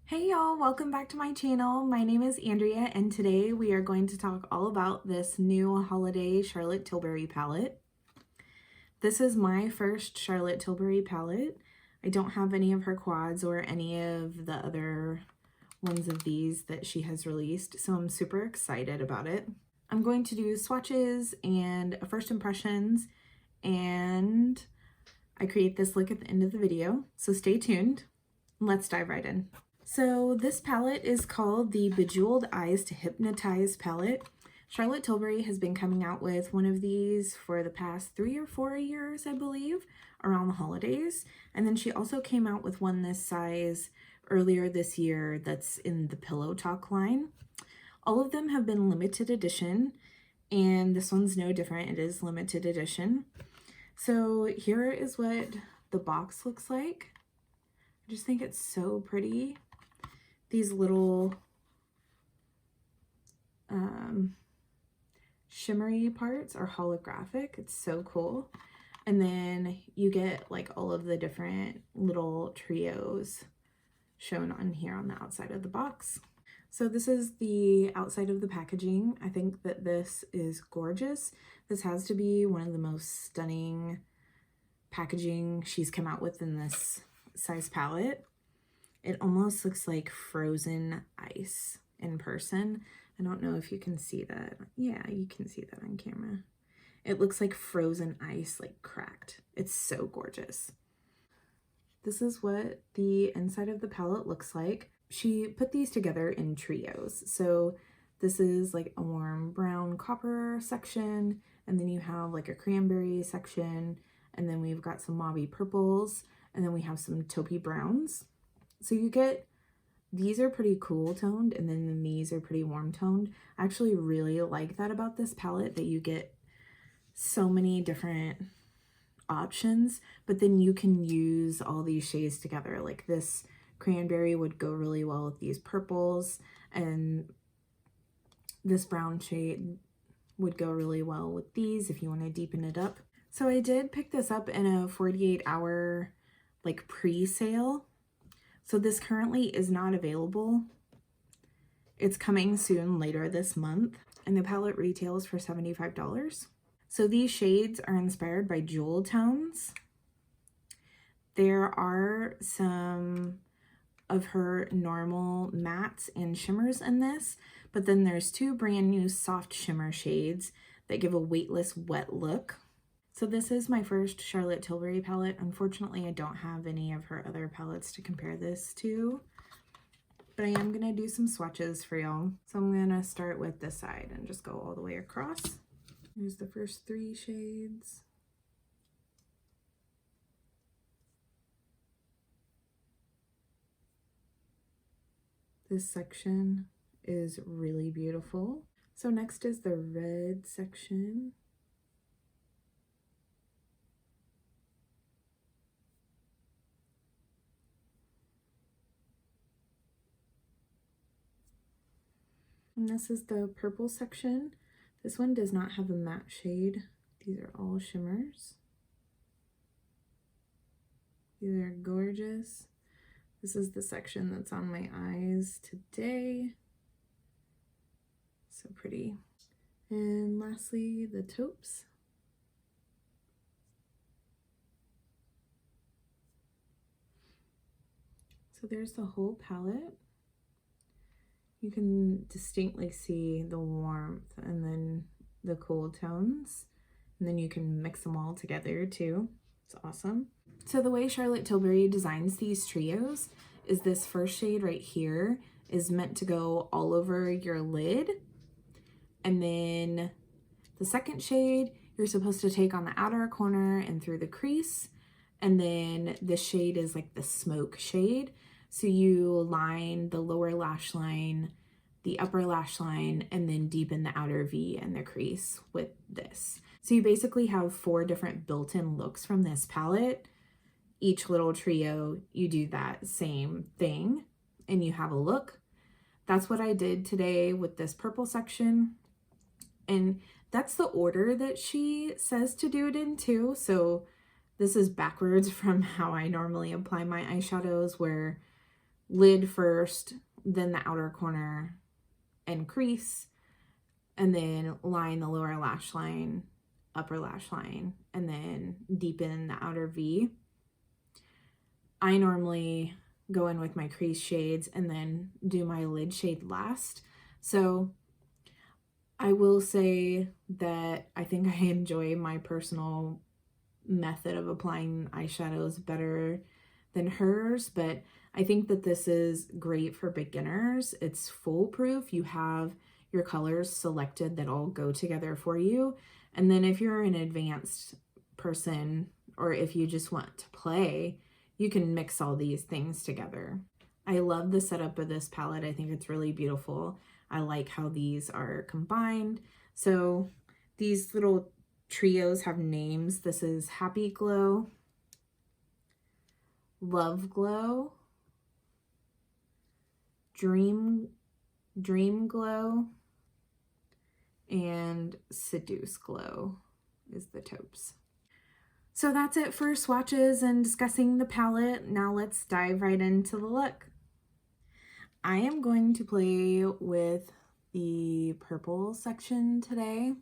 Hey y'all, welcome back to my channel. My name is Andrea and today we are going to talk all about this new holiday Charlotte Tilbury palette. This is my first Charlotte Tilbury palette. I don't have any of her quads or any of the other ones of these that she has released, so I'm super excited about it. I'm going to do swatches and first impressions, and I create this look at the end of the video, so stay tuned. Let's dive right in. So this palette is called the Bejewelled Eyes to Hypnotise palette. Charlotte Tilbury has been coming out with one of these for the past 3 or 4 years, I believe, around the holidays. And then she also came out with one this size earlier this year that's in the Pillow Talk line. All of them have been limited edition, and this one's no different. It is limited edition. So here is what the box looks like. I just think it's so pretty. These little shimmery parts are holographic. It's so cool. And then you get like all of the different little trios shown on here on the outside of the box. So this is the outside of the packaging. I think that this is gorgeous. This has to be one of the most stunning packaging she's come out with in this size palette. It almost looks like frozen ice in person. I don't know if you can see that. Yeah, you can see that on camera. It looks like frozen ice, like cracked. It's so gorgeous. This is what the inside of the palette looks like. She put these together in trios. So this is like a warm brown copper section, and then you have like a cranberry section, and then we've got some mauvey purples, and then we have some taupey browns. So you get, these are pretty cool toned, and then these are pretty warm toned. I actually really like that about this palette, that you get so many different options, but then you can use all these shades together. Like this cranberry would go really well with these purples, and this brown shade would go really well with these if you want to deepen it up. So I did pick this up in a 48-hour like pre-sale. So this currently is not available. It's coming soon later this month, and the palette retails for $75. So these shades are inspired by jewel tones. There are some of her normal mattes and shimmers in this, but then there's 2 brand new soft shimmer shades that give a weightless wet look. So this is my first Charlotte Tilbury palette. Unfortunately, I don't have any of her other palettes to compare this to, but I am going to do some swatches for y'all. So I'm going to start with this side and just go all the way across. Here's the first 3 shades. This section is really beautiful. So next is the red section. And this is the purple section. This one does not have a matte shade. These are all shimmers. These are gorgeous. This is the section that's on my eyes today. So pretty. And lastly, the taupes. So there's the whole palette. You can distinctly see the warmth and then the cool tones, and then you can mix them all together too. It's awesome. So the way Charlotte Tilbury designs these trios is this first shade right here is meant to go all over your lid, and then the second shade you're supposed to take on the outer corner and through the crease, and then this shade is like the smoke shade. So you line the lower lash line, the upper lash line, and then deepen the outer V and the crease with this. So you basically have 4 different built-in looks from this palette. Each little trio, you do that same thing and you have a look. That's what I did today with this purple section. And that's the order that she says to do it in too. So this is backwards from how I normally apply my eyeshadows, where lid first, then the outer corner and crease, and then line the lower lash line, upper lash line, and then deepen the outer V. I normally go in with my crease shades and then do my lid shade last. So I will say that I think I enjoy my personal method of applying eyeshadows better than hers, but I think that this is great for beginners. It's foolproof. You have your colors selected that all go together for you. And then if you're an advanced person, or if you just want to play, you can mix all these things together. I love the setup of this palette. I think it's really beautiful. I like how these are combined. So these little trios have names. This is Happy Glow, Love Glow, Dream Glow, and Seduce Glow is the taupes. So that's it for swatches and discussing the palette. Now let's dive right into the look. I am going to play with the purple section today,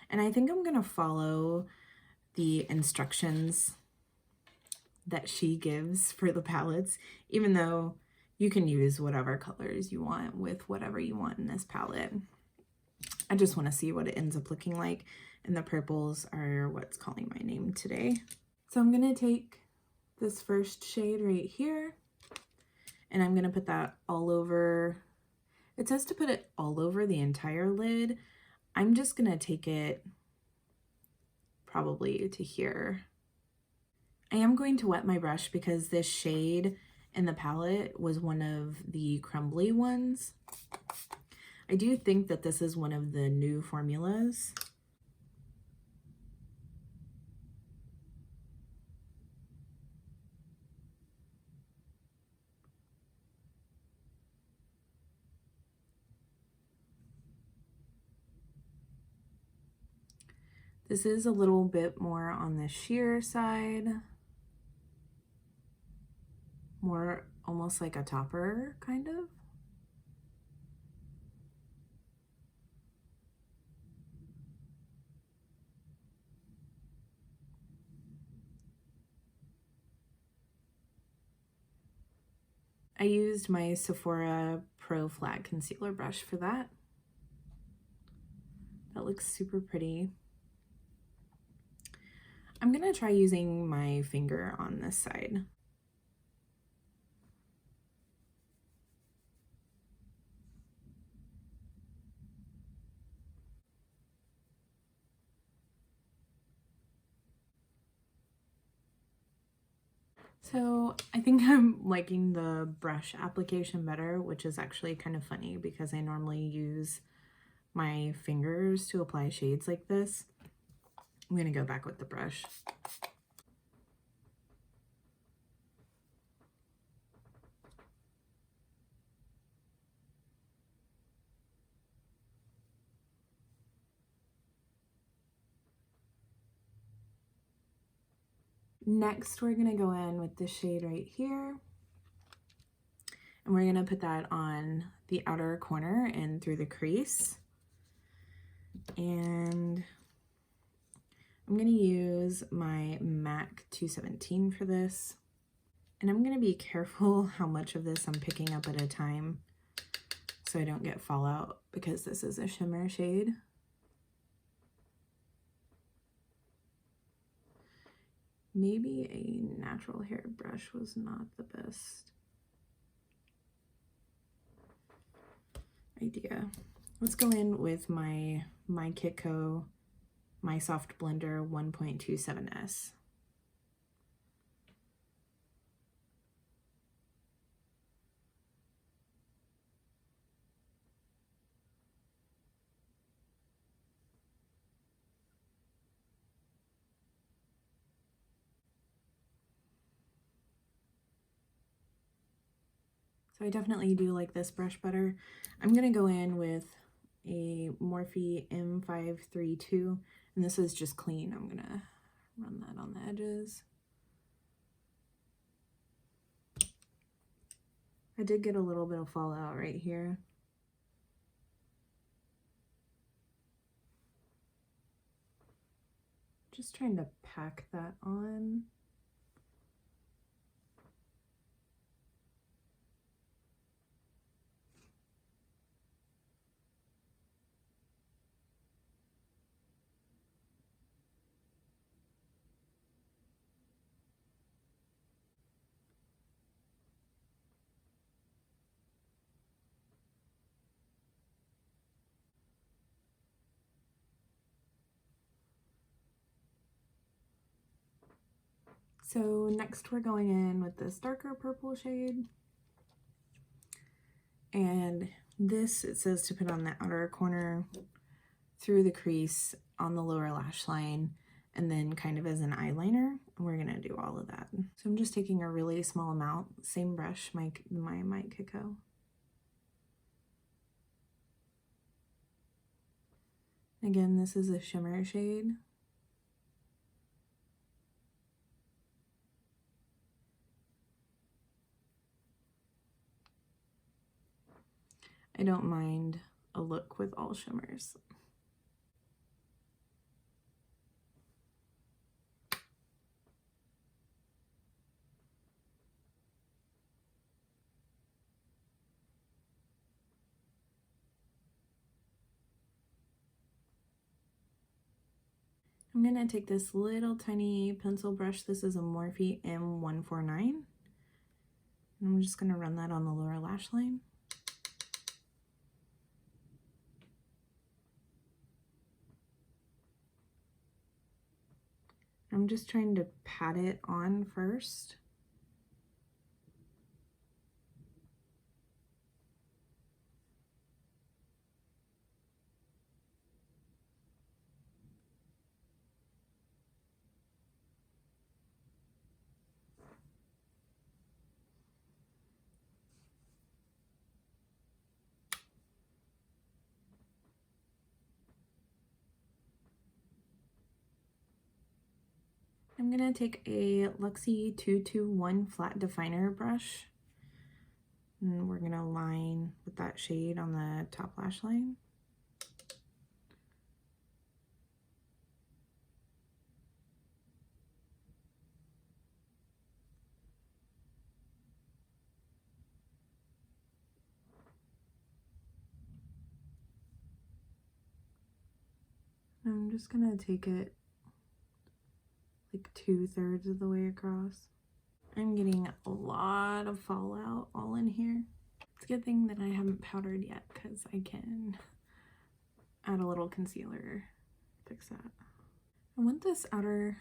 and I think I'm going to follow the instructions that she gives for the palettes, even though you can use whatever colors you want with whatever you want in this palette. I just want to see what it ends up looking like, and the purples are what's calling my name today. So I'm going to take this first shade right here, and I'm going to put that all over. It says to put it all over the entire lid. I'm just going to take it probably to here. I am going to wet my brush because this shade in the palette was one of the crumbly ones. I do think that this is one of the new formulas. This is a little bit more on the sheer side, more almost like a topper, kind of. I used my Sephora Pro Flat Concealer brush for that. That looks super pretty. I'm gonna try using my finger on this side. So I think I'm liking the brush application better, which is actually kind of funny because I normally use my fingers to apply shades like this. I'm gonna go back with the brush. Next, we're gonna go in with this shade right here, and we're gonna put that on the outer corner and through the crease. And I'm gonna use my MAC 217 for this. And I'm gonna be careful how much of this I'm picking up at a time so I don't get fallout, because this is a shimmer shade. Maybe a natural hair brush was not the best idea. Let's go in with my Kitco My Soft Blender 1.27S. So I definitely do like this brush better. I'm gonna go in with a Morphe M532, and this is just clean. I'm gonna run that on the edges. I did get a little bit of fallout right here. Just trying to pack that on. So next we're going in with this darker purple shade. And this, it says to put on the outer corner through the crease on the lower lash line and then kind of as an eyeliner. And we're gonna do all of that. So I'm just taking a really small amount, same brush, my Mite Kiko. Again, this is a shimmer shade. I don't mind a look with all shimmers. I'm gonna take this little tiny pencil brush. This is a Morphe M149. And I'm just gonna run that on the lower lash line. I'm just trying to pat it on first. I'm gonna take a Luxie 221 flat definer brush and we're gonna line with that shade on the top lash line. I'm just gonna take it like 2/3 of the way across. I'm getting a lot of fallout all in here. It's a good thing that I haven't powdered yet because I can add a little concealer, fix that. I want this outer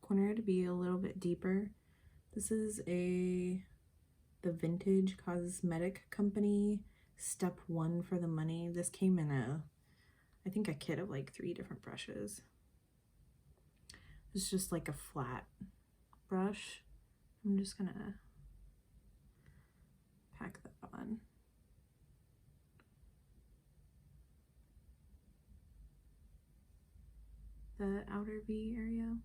corner to be a little bit deeper. This is the Vintage Cosmetic Company Step 1 for the Money. This came in I think a kit of like 3 different brushes. It's just like a flat brush. I'm just gonna pack that on. The outer V area.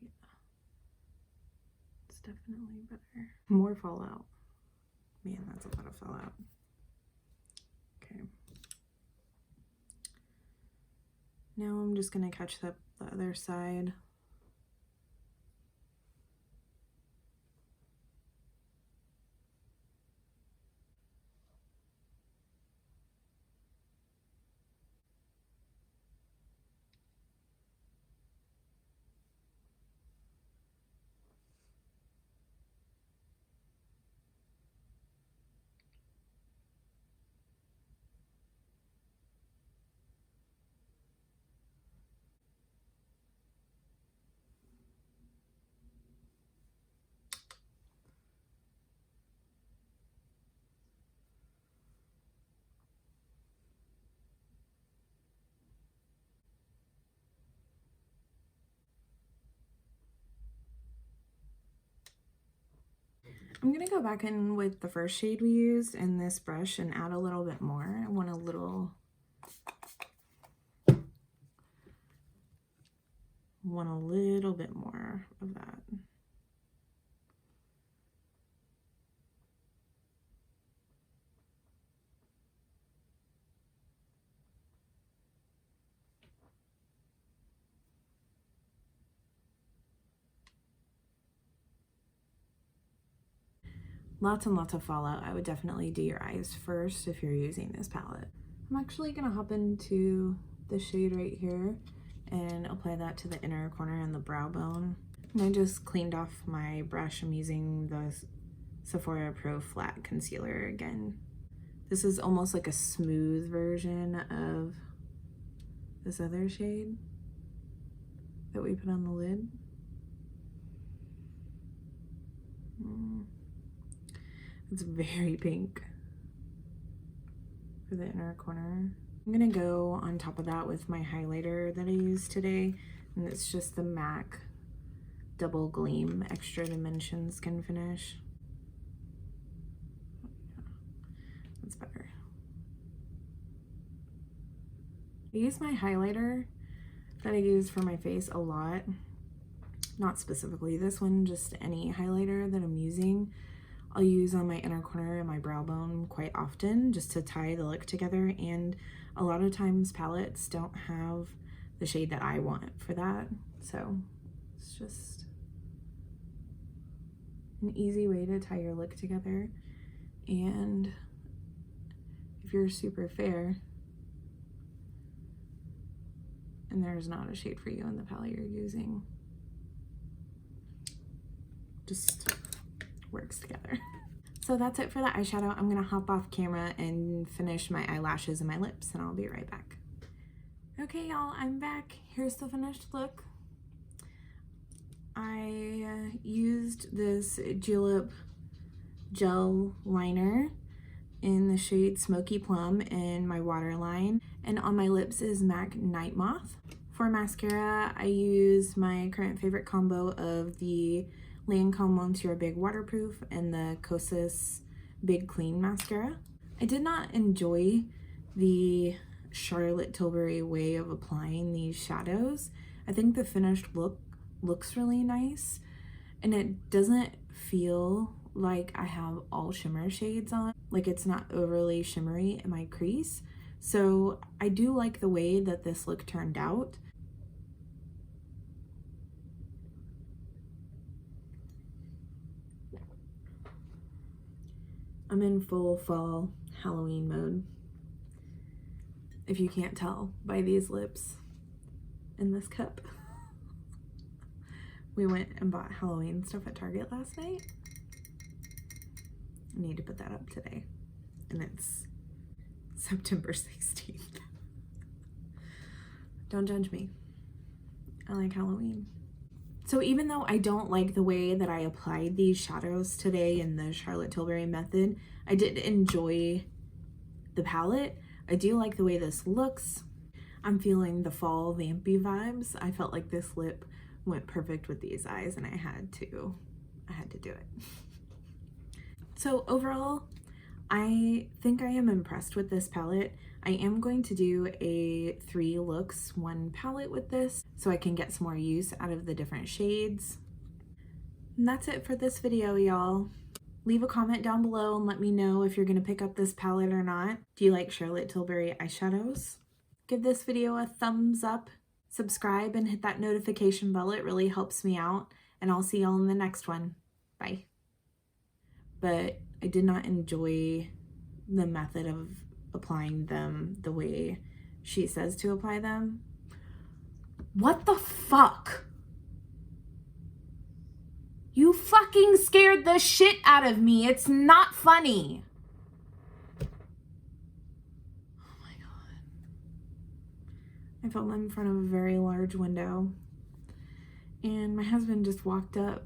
Yeah. It's definitely better. More fallout. Man, that's a lot of fallout. Okay. Now I'm just gonna catch up the other side. I'm gonna go back in with the first shade we used in this brush and add a little bit more. I want a little bit more of that. lots and lots of fallout. I would definitely do your eyes first if you're using this palette. I'm actually gonna hop into the shade right here and apply that to the inner corner and the brow bone. And I just cleaned off my brush. I'm using the Sephora Pro Flat Concealer again. This is almost like a smooth version of this other shade that we put on the lid. It's very pink for the inner corner. I'm gonna go on top of that with my highlighter that I used today, and it's just the MAC Double Gleam Extra Dimension Skin Finish. That's better. I use my highlighter that I use for my face a lot. Not specifically this one, just any highlighter that I'm using. I'll use on my inner corner and my brow bone quite often just to tie the look together, and a lot of times palettes don't have the shade that I want for that, so it's just an easy way to tie your look together. And if you're super fair and there's not a shade for you in the palette you're using, just works together. So that's it for the eyeshadow. I'm gonna hop off camera and finish my eyelashes and my lips, and I'll be right back. Okay, y'all, I'm back. Here's the finished look. I used this Julep gel liner in the shade Smoky Plum in my waterline, and on my lips is MAC Nightmoth. For mascara, I used my current favorite combo of the Lancôme Monsieur Big Waterproof and the Kosas Big Clean Mascara. I did not enjoy the Charlotte Tilbury way of applying these shadows. I think the finished look looks really nice, and it doesn't feel like I have all shimmer shades on. Like, it's not overly shimmery in my crease. So I do like the way that this look turned out. I'm in full fall Halloween mode, if you can't tell by these lips in this cup. We went and bought Halloween stuff at Target last night. I need to put that up today, and it's September 16th. Don't judge me. I like Halloween. So even though I don't like the way that I applied these shadows today in the Charlotte Tilbury method, I did enjoy the palette. I do like the way this looks. I'm feeling the fall vampy vibes. I felt like this lip went perfect with these eyes, and I had to do it. So overall, I think I am impressed with this palette. I am going to do a 3 looks, 1 palette with this, so I can get some more use out of the different shades. And that's it for this video, y'all. Leave a comment down below and let me know if you're gonna pick up this palette or not. Do you like Charlotte Tilbury eyeshadows? Give this video a thumbs up, subscribe, and hit that notification bell. It really helps me out, and I'll see y'all in the next one. Bye. But I did not enjoy the method of applying them the way she says to apply them. What the fuck? You fucking scared the shit out of me. It's not funny. Oh my god. I felt in front of a very large window, and my husband just walked up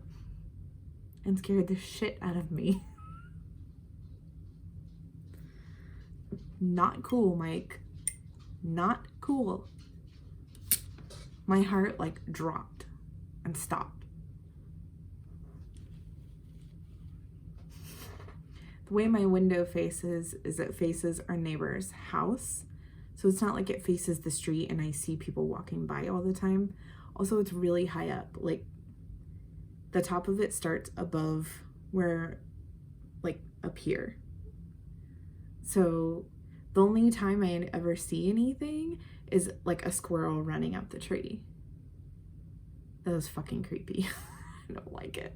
and scared the shit out of me. Not cool, Mike. Not cool. My heart like dropped and stopped. The way my window faces is it faces our neighbor's house. So it's not like it faces the street and I see people walking by all the time. Also, it's really high up. Like, the top of it starts above where, like, up here. So the only time I ever see anything is like a squirrel running up the tree. That was fucking creepy. I don't like it.